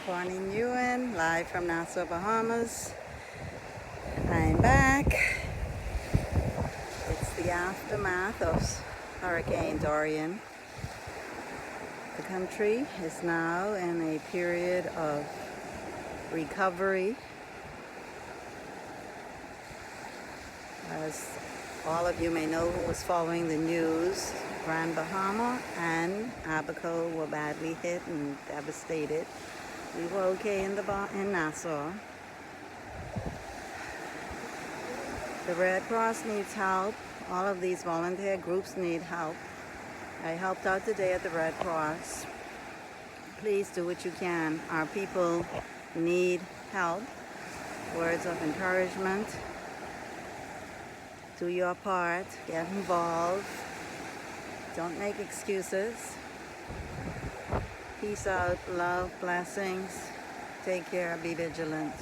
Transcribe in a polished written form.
Morning, Ewan, live from Nassau, Bahamas. I'm back. It's the aftermath of Hurricane Dorian. The country is now in a period of recovery. As all of you may know who was following the news, Grand Bahama and Abaco were badly hit and devastated. We were okay in Nassau. The Red Cross needs help. All of these volunteer groups need help. I helped out today at the Red Cross. Please do what you can. Our people need help. Words of encouragement. Do your part. Get involved. Don't make excuses. Peace out. Love. Blessings. Take care. Be vigilant.